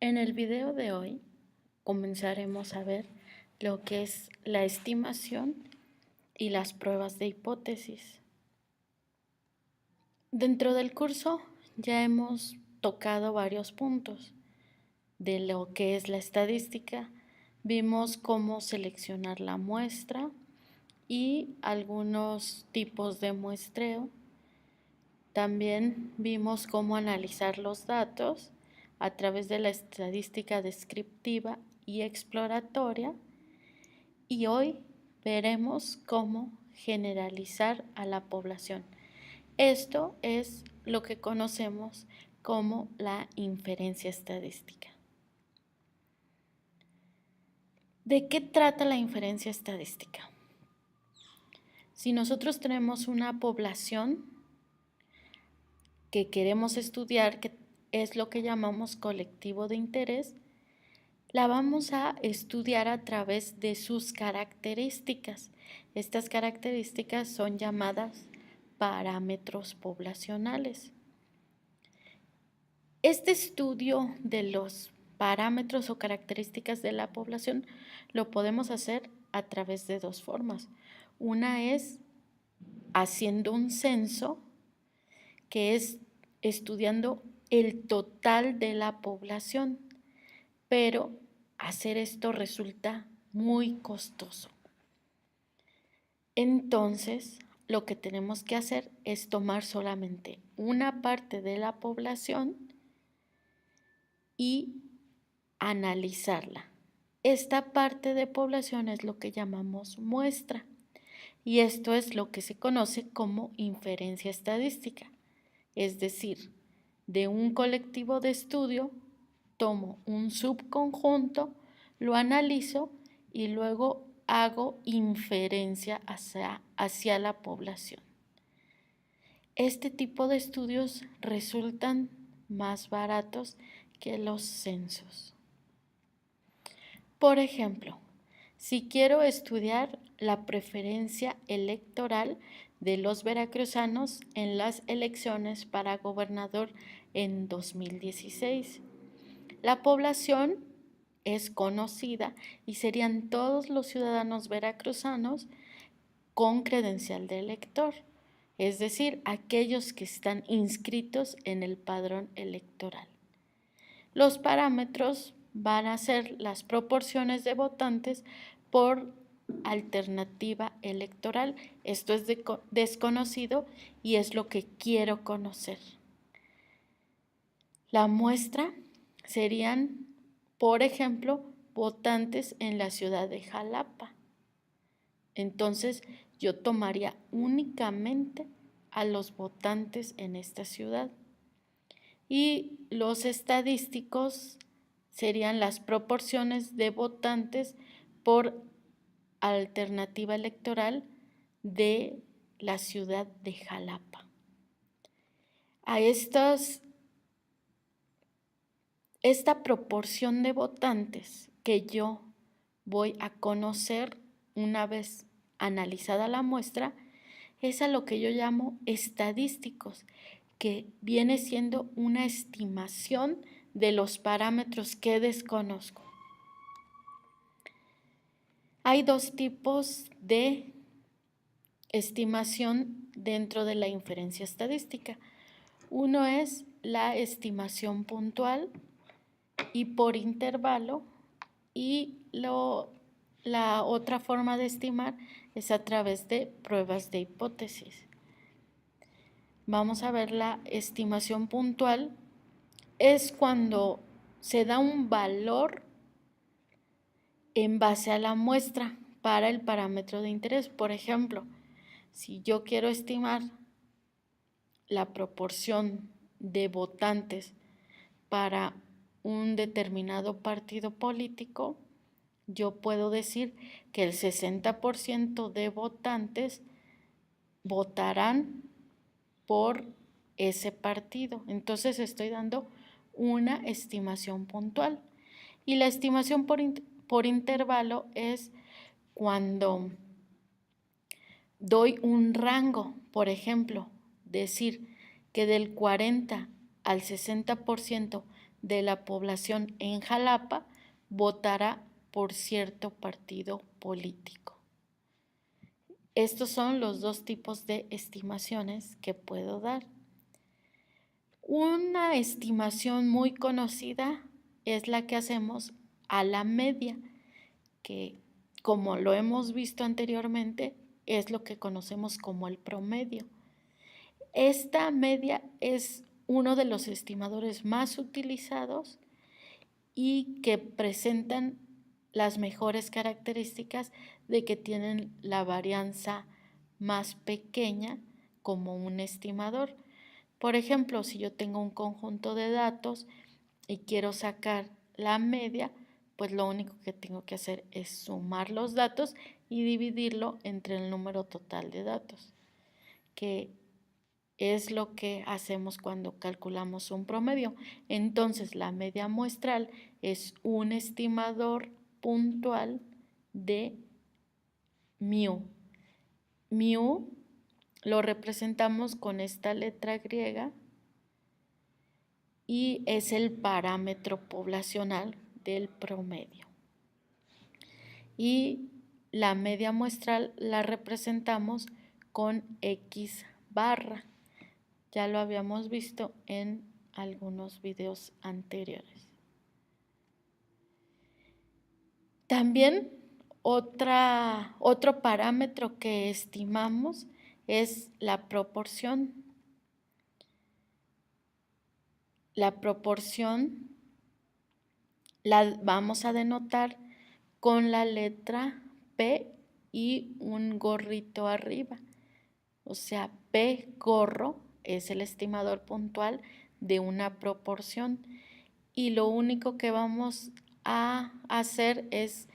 En el video de hoy comenzaremos a ver lo que es la estimación y las pruebas de hipótesis. Dentro del curso ya hemos tocado varios puntos de lo que es la estadística. Vimos cómo seleccionar la muestra y algunos tipos de muestreo. También vimos cómo analizar los datos a través de la estadística descriptiva y exploratoria, y hoy veremos cómo generalizar a la población. Esto es lo que conocemos como la inferencia estadística. ¿De qué trata la inferencia estadística? Si nosotros tenemos una población que queremos estudiar, que es lo que llamamos colectivo de interés, la vamos a estudiar a través de sus características. Estas características son llamadas parámetros poblacionales. Este estudio de los parámetros o características de la población lo podemos hacer a través de dos formas. Una es haciendo un censo, que es estudiando el total de la población, pero hacer esto resulta muy costoso. Entonces, lo que tenemos que hacer es tomar solamente una parte de la población y analizarla. Esta parte de población es lo que llamamos muestra, y esto es lo que se conoce como inferencia estadística. Es decir, de un colectivo de estudio tomo un subconjunto, lo analizo y luego hago inferencia hacia la población. Este tipo de estudios resultan más baratos que los censos. Por ejemplo, si quiero estudiar la preferencia electoral de los veracruzanos en las elecciones para gobernador en 2016, la población es conocida y serían todos los ciudadanos veracruzanos con credencial de elector, es decir, aquellos que están inscritos en el padrón electoral. Los parámetros van a ser las proporciones de votantes por alternativa electoral. Esto es desconocido y es lo que quiero conocer. La muestra serían, por ejemplo, votantes en la ciudad de Jalapa. Entonces, yo tomaría únicamente a los votantes en esta ciudad. Y los estadísticos serían las proporciones de votantes por alternativa electoral de la ciudad de Jalapa. A esta proporción de votantes que yo voy a conocer una vez analizada la muestra es a lo que yo llamo estadísticos, que viene siendo una estimación de los parámetros que desconozco. Hay dos tipos de estimación dentro de la inferencia estadística. Uno es la estimación puntual y por intervalo, y la otra forma de estimar es a través de pruebas de hipótesis. Vamos a ver la estimación puntual. Es cuando se da un valor en base a la muestra para el parámetro de interés. Por ejemplo, si yo quiero estimar la proporción de votantes para un determinado partido político, yo puedo decir que el 60% de votantes votarán por ese partido. Entonces estoy dando una estimación puntual. Y la estimación por intervalo es cuando doy un rango. Por ejemplo, decir que del 40 al 60% de la población en Jalapa votará por cierto partido político. Estos son los dos tipos de estimaciones que puedo dar. Una estimación muy conocida es la que hacemos a la media, que como lo hemos visto anteriormente, es lo que conocemos como el promedio. Esta media es uno de los estimadores más utilizados y que presentan las mejores características de que tienen la varianza más pequeña como un estimador. Por ejemplo, si yo tengo un conjunto de datos y quiero sacar la media, pues lo único que tengo que hacer es sumar los datos y dividirlo entre el número total de datos, que es lo que hacemos cuando calculamos un promedio. Entonces, la media muestral es un estimador puntual de mu. Mu lo representamos con esta letra griega y es el parámetro poblacional del promedio. Y la media muestral la representamos con X barra. Ya lo habíamos visto en algunos videos anteriores. También otro parámetro que estimamos es la proporción. La proporción la vamos a denotar con la letra P y un gorrito arriba. O sea, P gorro es el estimador puntual de una proporción y lo único que vamos a hacer es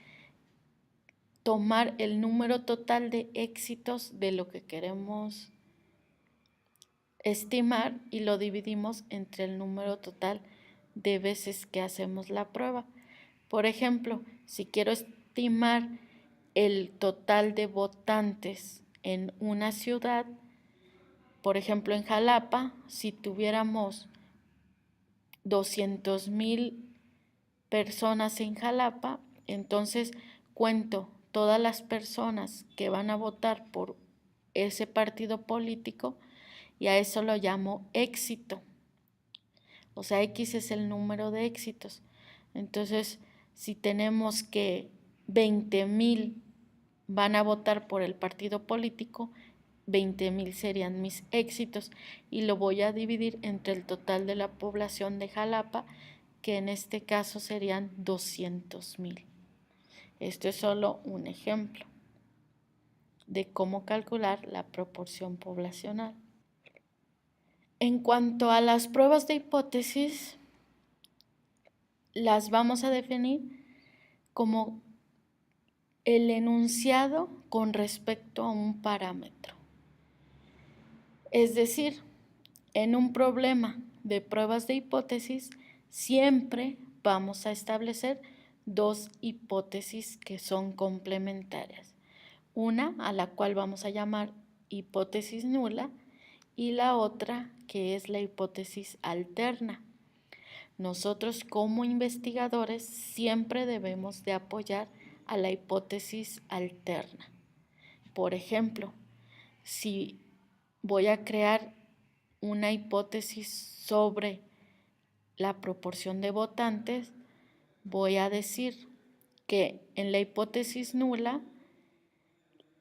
tomar el número total de éxitos de lo que queremos estimar y lo dividimos entre el número total de veces que hacemos la prueba. Por ejemplo, si quiero estimar el total de votantes en una ciudad, por ejemplo en Jalapa, si tuviéramos 200,000 personas en Jalapa, entonces cuento todas las personas que van a votar por ese partido político y a eso lo llamo éxito. O sea, X es el número de éxitos. Entonces, si tenemos que 20,000 van a votar por el partido político, 20,000 serían mis éxitos y lo voy a dividir entre el total de la población de Jalapa, que en este caso serían 200,000. Esto es solo un ejemplo de cómo calcular la proporción poblacional. En cuanto a las pruebas de hipótesis, las vamos a definir como el enunciado con respecto a un parámetro. Es decir, en un problema de pruebas de hipótesis, siempre vamos a establecer dos hipótesis que son complementarias. Una a la cual vamos a llamar hipótesis nula y la otra que es la hipótesis alterna. Nosotros como investigadores siempre debemos de apoyar a la hipótesis alterna. Por ejemplo, si voy a crear una hipótesis sobre la proporción de votantes, voy a decir que en la hipótesis nula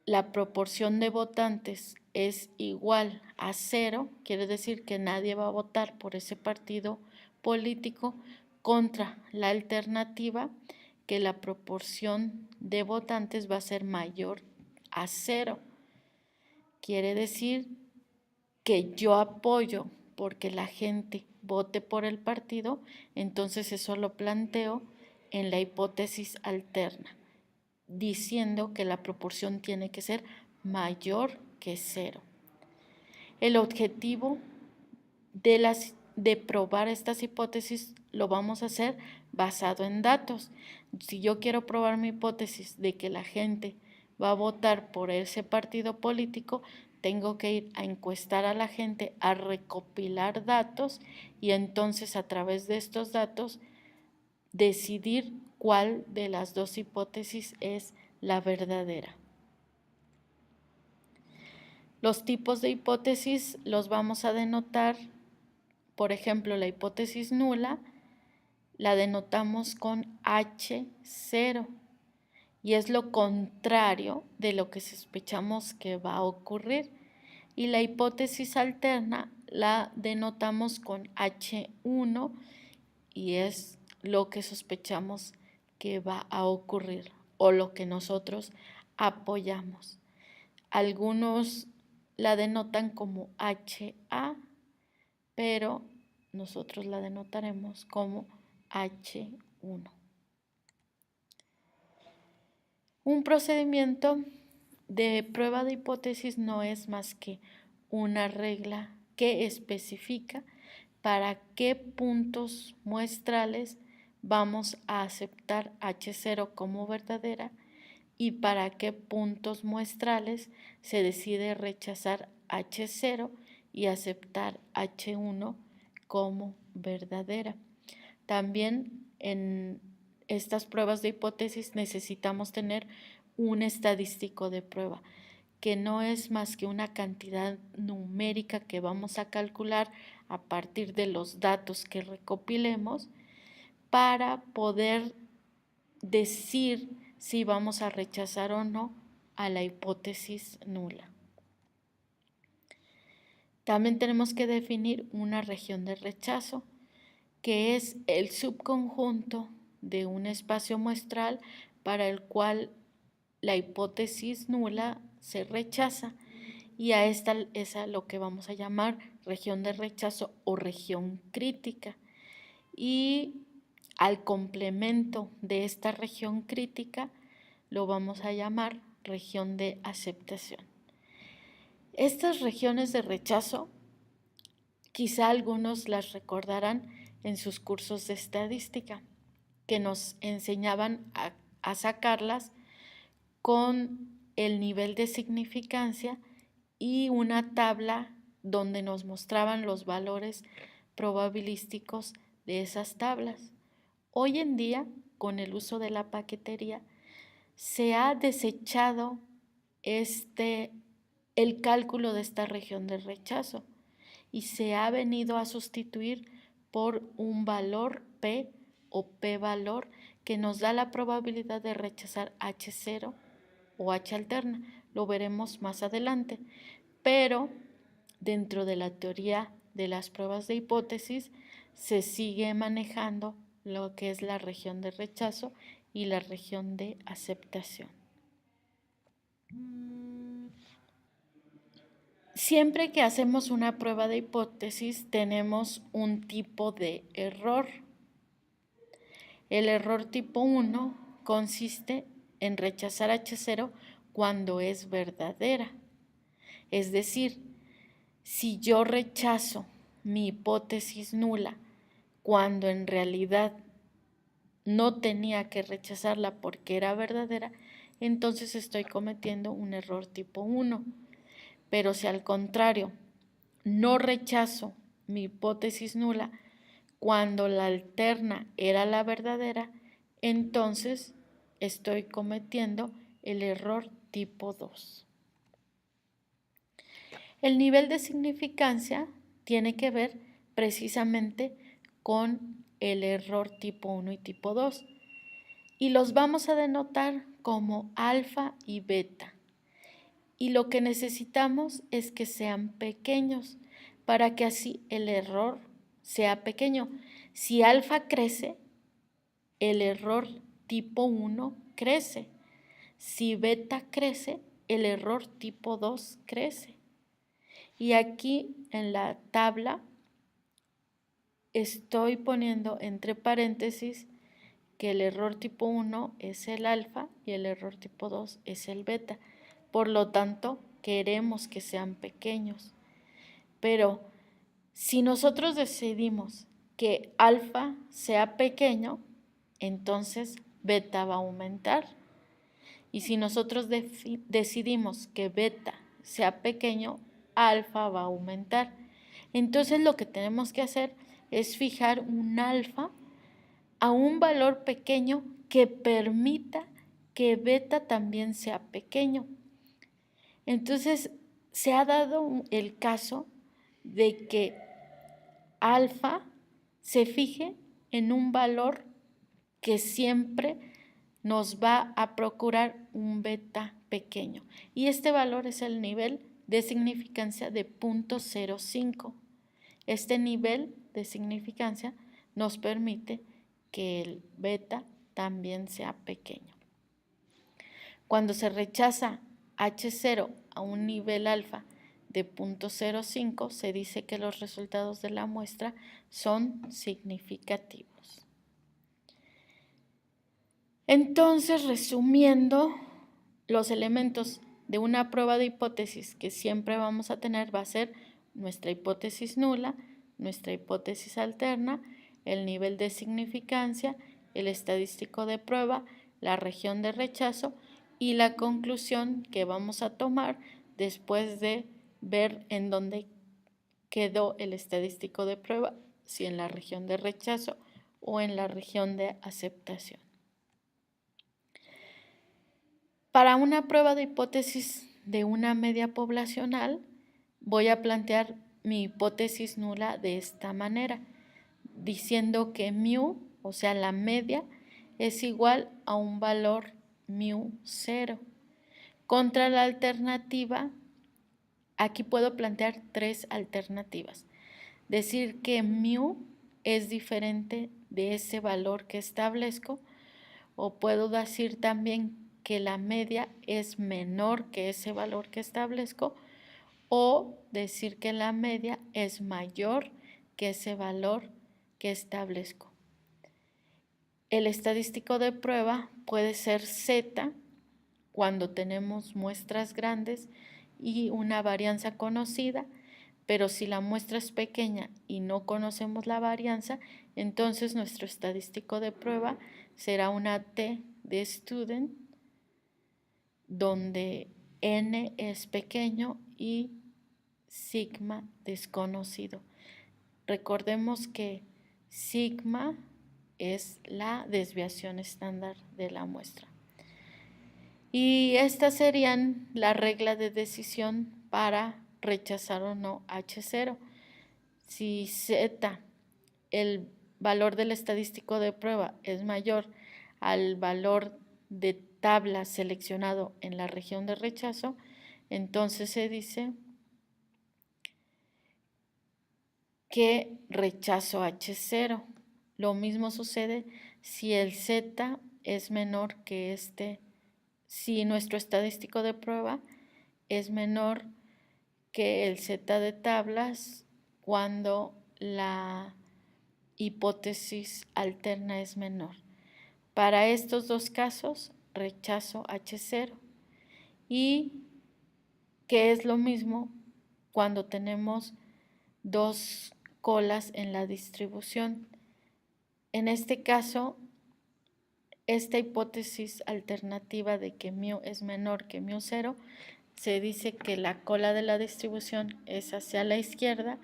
la proporción de votantes es igual a 0, quiere decir que nadie va a votar por ese partido político, contra la alternativa que la proporción de votantes va a ser mayor a 0. Quiere decir que yo apoyo porque la gente vote por el partido, entonces eso lo planteo en la hipótesis alterna, diciendo que la proporción tiene que ser mayor que 0. El objetivo de probar estas hipótesis lo vamos a hacer basado en datos. Si yo quiero probar mi hipótesis de que la gente va a votar por ese partido político, tengo que ir a encuestar a la gente, a recopilar datos y entonces a través de estos datos decidir cuál de las dos hipótesis es la verdadera. Los tipos de hipótesis los vamos a denotar, por ejemplo, la hipótesis nula la denotamos con H0 y es lo contrario de lo que sospechamos que va a ocurrir. Y la hipótesis alterna la denotamos con H1 y es lo que sospechamos que va a ocurrir o lo que nosotros apoyamos. Algunos la denotan como HA, pero nosotros la denotaremos como H1. Un procedimiento de prueba de hipótesis no es más que una regla que especifica para qué puntos muestrales vamos a aceptar H0 como verdadera y para qué puntos muestrales se decide rechazar H0 y aceptar H1 como verdadera. También en estas pruebas de hipótesis necesitamos tener un estadístico de prueba, que no es más que una cantidad numérica que vamos a calcular a partir de los datos que recopilemos para poder decir si vamos a rechazar o no a la hipótesis nula. También tenemos que definir una región de rechazo, que es el subconjunto de un espacio muestral para el cual la hipótesis nula se rechaza, y a esta es a lo que vamos a llamar región de rechazo o región crítica. Y al complemento de esta región crítica lo vamos a llamar región de aceptación. Estas regiones de rechazo, quizá algunos las recordarán en sus cursos de estadística, que nos enseñaban a sacarlas con el nivel de significancia y una tabla donde nos mostraban los valores probabilísticos de esas tablas. Hoy en día, con el uso de la paquetería, se ha desechado el cálculo de esta región de rechazo y se ha venido a sustituir por un valor P o P-valor que nos da la probabilidad de rechazar H0 o H alterna. Lo veremos más adelante, pero dentro de la teoría de las pruebas de hipótesis se sigue manejando lo que es la región de rechazo y la región de aceptación. Siempre que hacemos una prueba de hipótesis tenemos un tipo de error. El error tipo 1 consiste en rechazar H0 cuando es verdadera. Es decir, si yo rechazo mi hipótesis nula cuando en realidad no tenía que rechazarla porque era verdadera, entonces estoy cometiendo un error tipo 1. Pero si al contrario no rechazo mi hipótesis nula cuando la alterna era la verdadera, entonces estoy cometiendo el error tipo 2. El nivel de significancia tiene que ver precisamente con el error tipo 1 y tipo 2 y los vamos a denotar como alfa y beta. Y lo que necesitamos es que sean pequeños para que así el error sea pequeño. Si alfa crece, el error tipo 1 crece. Si beta crece, el error tipo 2 crece. Y aquí en la tabla estoy poniendo entre paréntesis que el error tipo 1 es el alfa y el error tipo 2 es el beta. Por lo tanto, queremos que sean pequeños. Pero si nosotros decidimos que alfa sea pequeño, entonces beta va a aumentar. Y si nosotros decidimos que beta sea pequeño, alfa va a aumentar. Entonces lo que tenemos que hacer es fijar un alfa a un valor pequeño que permita que beta también sea pequeño. Entonces se ha dado el caso de que alfa se fije en un valor que siempre nos va a procurar un beta pequeño. Y este valor es el nivel de significancia de 0.05. Este nivel de significancia nos permite que el beta también sea pequeño. Cuando se rechaza H0 a un nivel alfa de 0.05, se dice que los resultados de la muestra son significativos. Entonces, resumiendo, los elementos de una prueba de hipótesis que siempre vamos a tener va a ser nuestra hipótesis nula, nuestra hipótesis alterna, el nivel de significancia, el estadístico de prueba, la región de rechazo y la conclusión que vamos a tomar después de ver en dónde quedó el estadístico de prueba, si en la región de rechazo o en la región de aceptación. Para una prueba de hipótesis de una media poblacional, voy a plantear mi hipótesis nula de esta manera, diciendo que mu, o sea, la media, es igual a un valor mu 0. Contra la alternativa, aquí puedo plantear tres alternativas. Decir que mu es diferente de ese valor que establezco, o puedo decir también que la media es menor que ese valor que establezco, o decir que la media es mayor que ese valor que establezco. El estadístico de prueba puede ser Z cuando tenemos muestras grandes y una varianza conocida, pero si la muestra es pequeña y no conocemos la varianza, entonces nuestro estadístico de prueba será una T de student, donde n es pequeño y sigma desconocido. Recordemos que sigma es la desviación estándar de la muestra. Y estas serían la regla de decisión para rechazar o no H0. Si Z, el valor del estadístico de prueba, es mayor al valor de tabla seleccionado en la región de rechazo, entonces se dice que rechazo H0. Lo mismo sucede si el Z es menor que si nuestro estadístico de prueba es menor que el Z de tablas cuando la hipótesis alterna es menor. Para estos dos casos, rechazo H0. Y que es lo mismo cuando tenemos dos colas en la distribución. En este caso, esta hipótesis alternativa de que mu es menor que mu 0, se dice que la cola de la distribución es hacia la izquierda,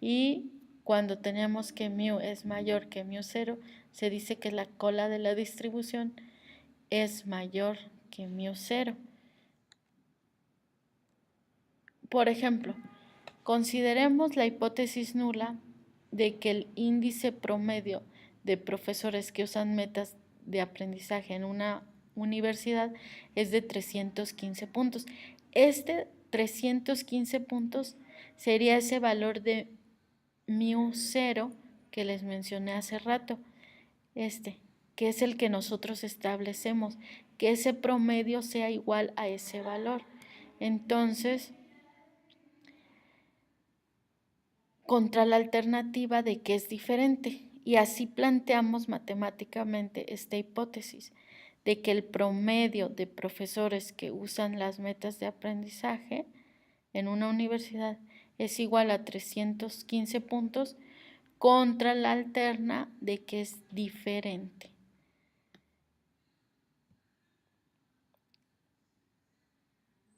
y cuando tenemos que mu es mayor que mu 0, se dice que la cola de la distribución es mayor que mu 0. Por ejemplo, consideremos la hipótesis nula de que el índice promedio de profesores que usan metas de aprendizaje en una universidad es de 315 puntos. Este 315 puntos sería ese valor de mu 0 que les mencioné hace rato, que es el que nosotros establecemos, que ese promedio sea igual a ese valor. Entonces, contra la alternativa de que es diferente, y así planteamos matemáticamente esta hipótesis de que el promedio de profesores que usan las metas de aprendizaje en una universidad es igual a 315 puntos contra la alterna de que es diferente.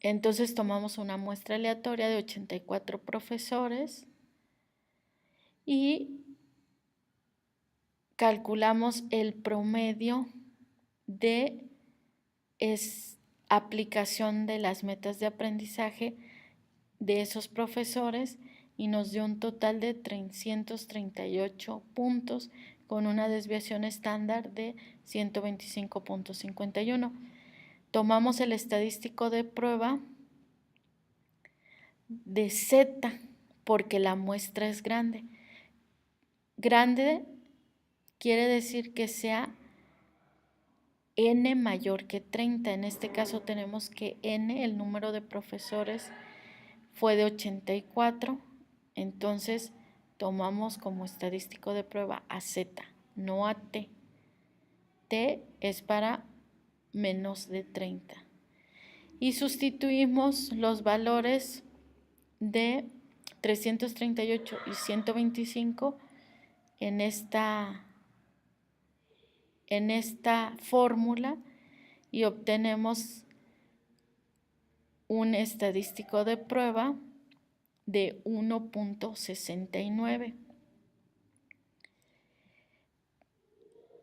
Entonces tomamos una muestra aleatoria de 84 profesores y calculamos el promedio de aplicación de las metas de aprendizaje de esos profesores y nos dio un total de 338 puntos con una desviación estándar de 125.51. Tomamos el estadístico de prueba de Z porque la muestra es grande. Grande quiere decir que sea n mayor que 30. En este caso tenemos que n, el número de profesores, fue de 84. Entonces tomamos como estadístico de prueba a Z, no a T. T es para menos de 30. Y sustituimos los valores de 338 y 125 en esta fórmula y obtenemos un estadístico de prueba de 1.69.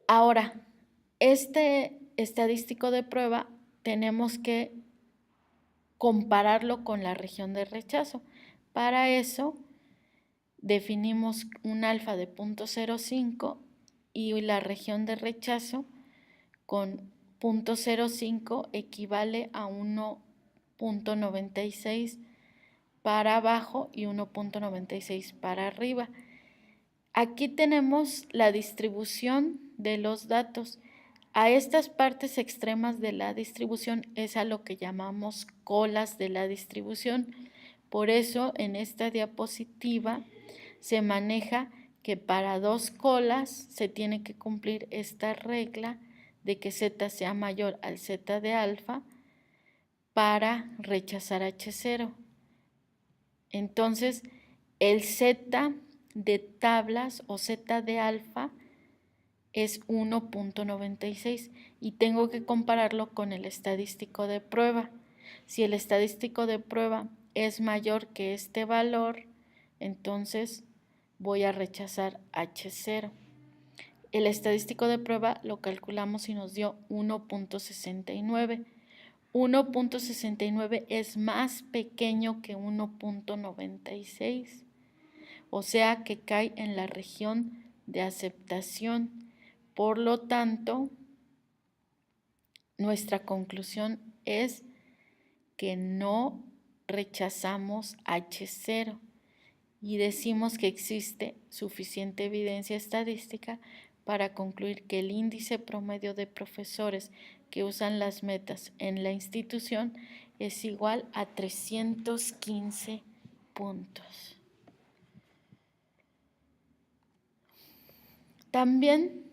Ahora, este estadístico de prueba tenemos que compararlo con la región de rechazo. Para eso definimos un alfa de 0.05 y la región de rechazo con 0.05 equivale a 1.96 para abajo y 1.96 para arriba. Aquí tenemos la distribución de los datos. A estas partes extremas de la distribución es a lo que llamamos colas de la distribución. Por eso en esta diapositiva se maneja que para 2 colas se tiene que cumplir esta regla de que Z sea mayor al Z de alfa para rechazar H0. Entonces, el Z de tablas o Z de alfa es 1.96 y tengo que compararlo con el estadístico de prueba. Si el estadístico de prueba es mayor que este valor, entonces voy a rechazar H0. El estadístico de prueba lo calculamos y nos dio 1.69. 1.69 es más pequeño que 1.96, o sea que cae en la región de aceptación. Por lo tanto, nuestra conclusión es que no rechazamos H0 y decimos que existe suficiente evidencia estadística para concluir que el índice promedio de profesores que usan las metas en la institución es igual a 315 puntos. También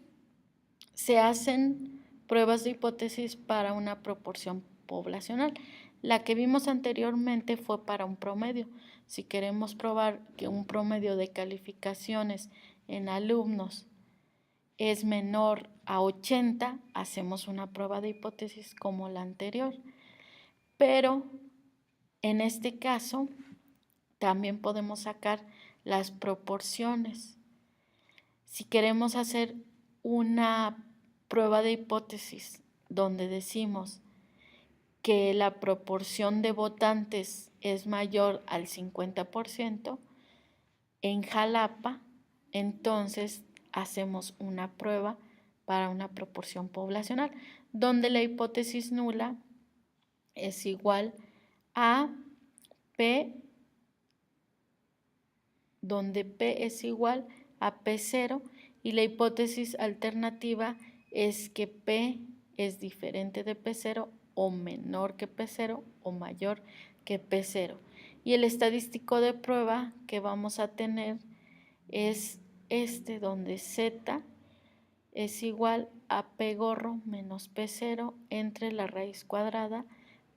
se hacen pruebas de hipótesis para una proporción poblacional. La que vimos anteriormente fue para un promedio. Si queremos probar que un promedio de calificaciones en alumnos es menor a 80, hacemos una prueba de hipótesis como la anterior. Pero en este caso también podemos sacar las proporciones. Si queremos hacer una prueba de hipótesis donde decimos que la proporción de votantes es mayor al 50% en Jalapa, entonces hacemos una prueba para una proporción poblacional, donde la hipótesis nula es igual a P, donde P es igual a P0 y la hipótesis alternativa es que P es diferente de P0 o menor que P0 o mayor que P0. Y el estadístico de prueba que vamos a tener es este, donde Z es igual a P gorro menos P0 entre la raíz cuadrada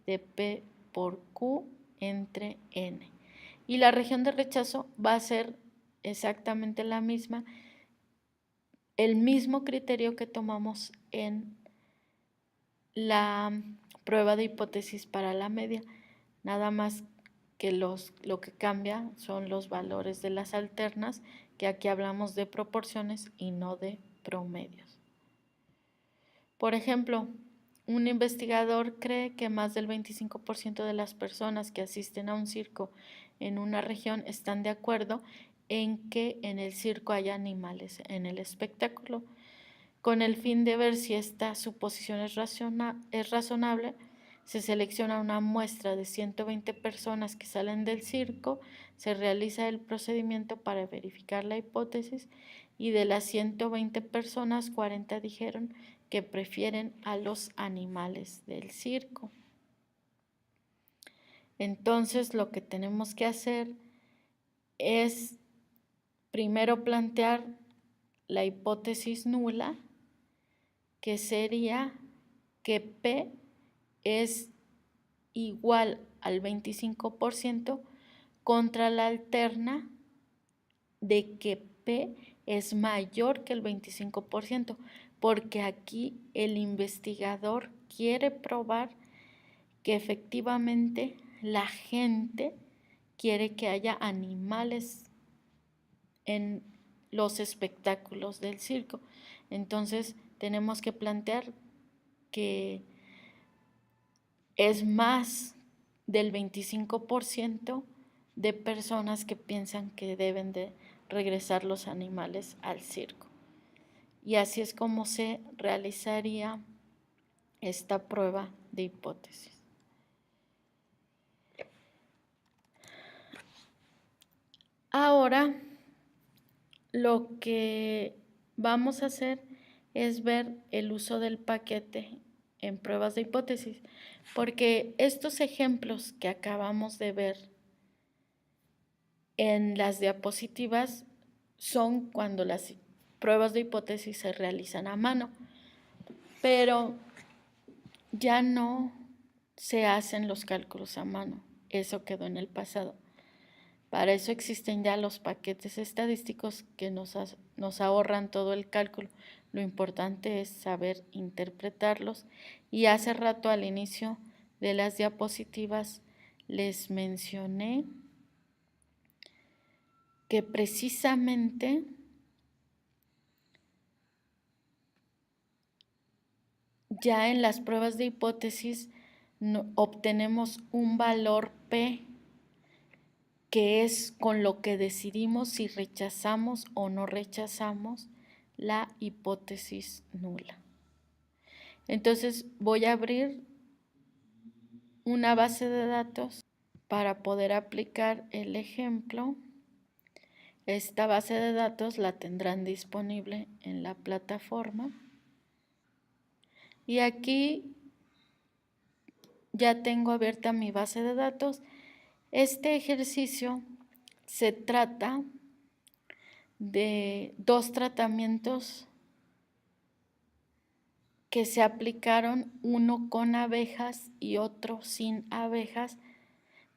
de P por Q entre N. Y la región de rechazo va a ser exactamente la misma, el mismo criterio que tomamos en la prueba de hipótesis para la media. nada más que lo que cambia son los valores de las alternas, que aquí hablamos de proporciones y no de promedios. Por ejemplo, un investigador cree que más del 25% de las personas que asisten a un circo en una región están de acuerdo en que en el circo haya animales en el espectáculo. Con el fin de ver si esta suposición es razonable, se selecciona una muestra de 120 personas que salen del circo, se realiza el procedimiento para verificar la hipótesis y de las 120 personas, 40 dijeron que prefieren a los animales del circo. Entonces, lo que tenemos que hacer es primero plantear la hipótesis nula, que sería que P es igual al 25% contra la alterna de que P es mayor que el 25%, porque aquí el investigador quiere probar que efectivamente la gente quiere que haya animales en los espectáculos del circo. Entonces tenemos que plantear que es más del 25% de personas que piensan que deben de regresar los animales al circo. Y así es como se realizaría esta prueba de hipótesis. Ahora, lo que vamos a hacer es ver el uso del paquete en pruebas de hipótesis, porque estos ejemplos que acabamos de ver en las diapositivas son cuando las pruebas de hipótesis se realizan a mano, pero ya no se hacen los cálculos a mano, eso quedó en el pasado. Para eso existen ya los paquetes estadísticos que nos ahorran todo el cálculo. Lo importante es saber interpretarlos. Y hace rato al inicio de las diapositivas les mencioné que precisamente ya en las pruebas de hipótesis obtenemos un valor P, que es con lo que decidimos si rechazamos o no rechazamos la hipótesis nula. Entonces voy a abrir una base de datos para poder aplicar el ejemplo. Esta base de datos la tendrán disponible en la plataforma. Y aquí ya tengo abierta mi base de datos. Este ejercicio se trata de 2 tratamientos que se aplicaron, uno con abejas y otro sin abejas,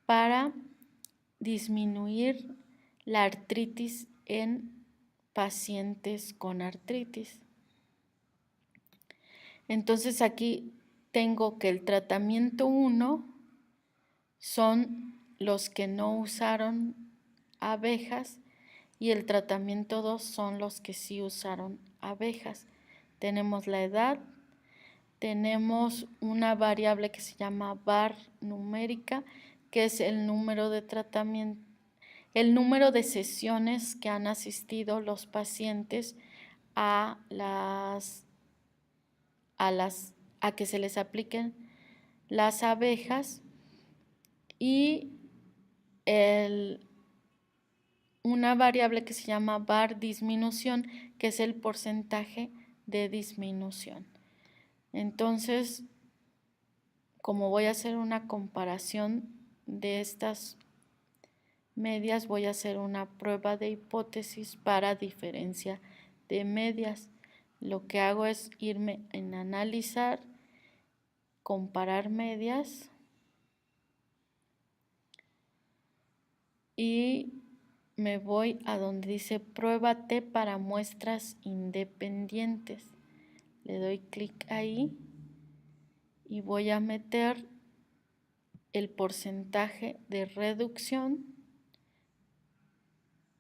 para disminuir la artritis en pacientes con artritis. Entonces aquí tengo que el tratamiento 1 son los que no usaron abejas y el tratamiento 2 son los que sí usaron abejas. Tenemos la edad, tenemos una variable que se llama var numérica, que es el número de tratamiento, el número de sesiones que han asistido los pacientes a que se les apliquen las abejas, y una variable que se llama var disminución, que es el porcentaje de disminución. Entonces, como voy a hacer una comparación de estas medias, voy a hacer una prueba de hipótesis para diferencia de medias. Lo que hago es irme en analizar, comparar medias y me voy a donde dice prueba T para muestras independientes. Le doy clic ahí y voy a meter el porcentaje de reducción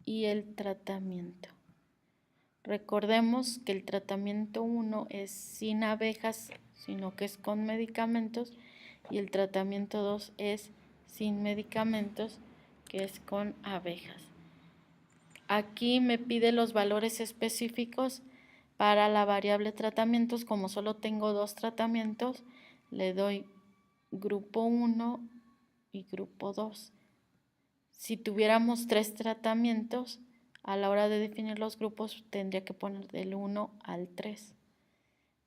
y el tratamiento. Recordemos que el tratamiento 1 es sin abejas, sino que es con medicamentos, y el tratamiento 2 es sin medicamentos, que es con abejas. Aquí me pide los valores específicos para la variable tratamientos. Como solo tengo 2 tratamientos, le doy grupo 1 y grupo 2. Si tuviéramos 3 tratamientos, a la hora de definir los grupos tendría que poner del 1 al 3.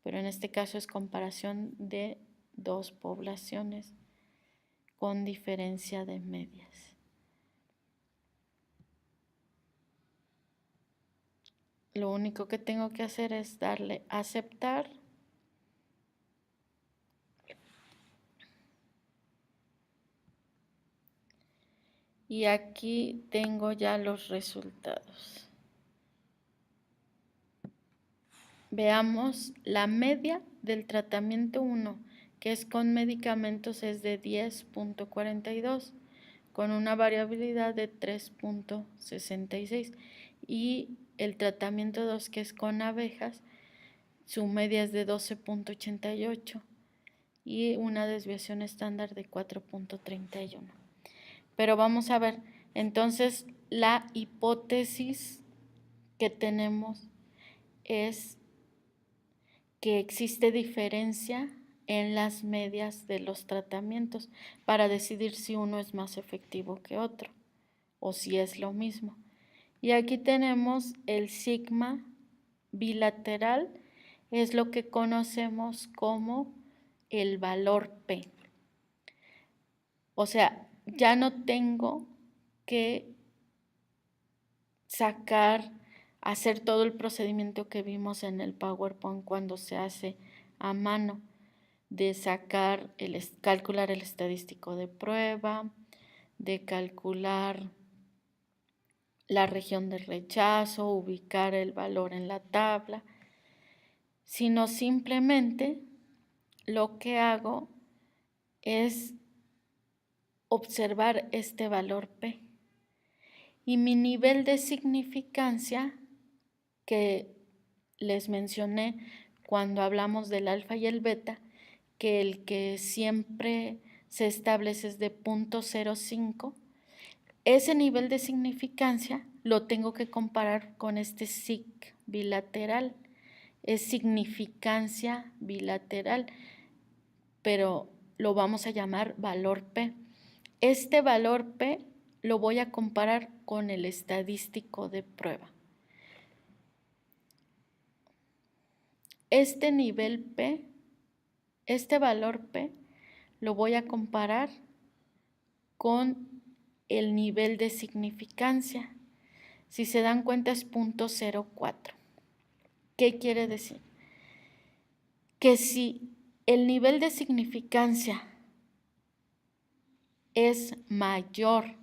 Pero en este caso es comparación de 2 poblaciones con diferencia de medias. Lo único que tengo que hacer es darle a aceptar. Y aquí tengo ya los resultados. Veamos la media del tratamiento 1, que es con medicamentos, es de 10.42, con una variabilidad de 3.66. Y el tratamiento 2, que es con abejas, su media es de 12.88 y una desviación estándar de 4.31. Pero vamos a ver, entonces la hipótesis que tenemos es que existe diferencia en las medias de los tratamientos para decidir si uno es más efectivo que otro o si es lo mismo. Y aquí tenemos el sigma bilateral, es lo que conocemos como el valor P. O sea, ya no tengo que hacer todo el procedimiento que vimos en el PowerPoint cuando se hace a mano, de calcular el estadístico de prueba, de calcular la región de rechazo, ubicar el valor en la tabla, sino simplemente lo que hago es observar este valor P. Y mi nivel de significancia, que les mencioné cuando hablamos del alfa y el beta, que el que siempre se establece es de 0.05, ese nivel de significancia lo tengo que comparar con este sig bilateral. Es significancia bilateral, pero lo vamos a llamar valor P. Este valor P lo voy a comparar con el estadístico de prueba. Este nivel P, este valor P, lo voy a comparar con el nivel de significancia. Si se dan cuenta es 0.04. ¿Qué quiere decir? Que si el nivel de significancia es mayor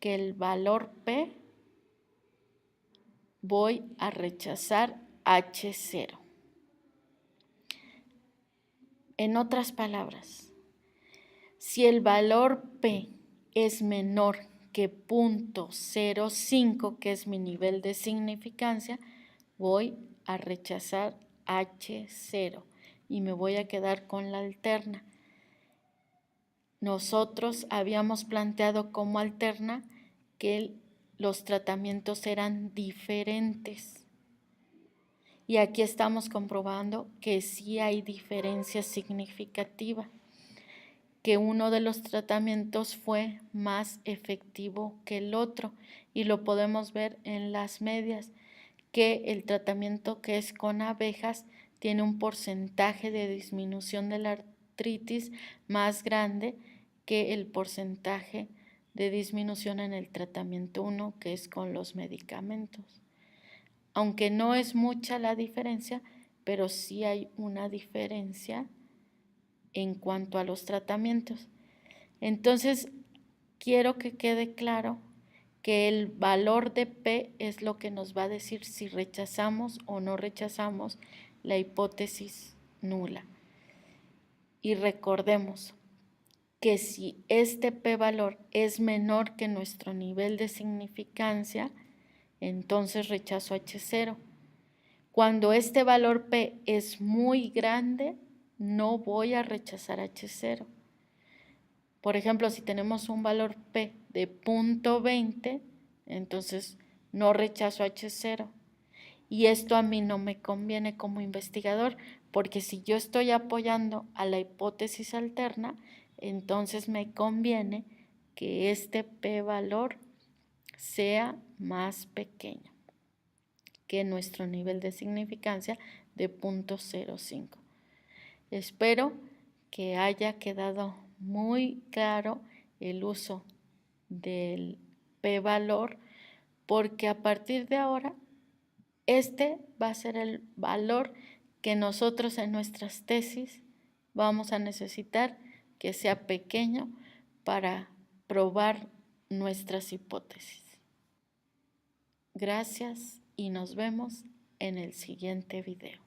que el valor P, voy a rechazar H0. En otras palabras, si el valor P es menor que 0.05, que es mi nivel de significancia, voy a rechazar H0 y me voy a quedar con la alterna. Nosotros habíamos planteado como alterna que los tratamientos eran diferentes. Y aquí estamos comprobando que sí hay diferencia significativa, que uno de los tratamientos fue más efectivo que el otro, y lo podemos ver en las medias, que el tratamiento que es con abejas tiene un porcentaje de disminución de la artritis más grande que el porcentaje de disminución en el tratamiento 1, que es con los medicamentos. Aunque no es mucha la diferencia, pero sí hay una diferencia en cuanto a los tratamientos. Entonces, quiero que quede claro que el valor de P es lo que nos va a decir si rechazamos o no rechazamos la hipótesis nula. Y recordemos que si este p-valor es menor que nuestro nivel de significancia, entonces rechazo H0. Cuando este valor p es muy grande, no voy a rechazar H0. Por ejemplo, si tenemos un valor p de 0.20, entonces no rechazo H0. Y esto a mí no me conviene como investigador, porque si yo estoy apoyando a la hipótesis alterna, entonces me conviene que este p-valor sea más pequeño que nuestro nivel de significancia de 0.05. Espero que haya quedado muy claro el uso del p-valor, porque a partir de ahora este va a ser el valor que nosotros en nuestras tesis vamos a necesitar que sea pequeño para probar nuestras hipótesis. Gracias y nos vemos en el siguiente video.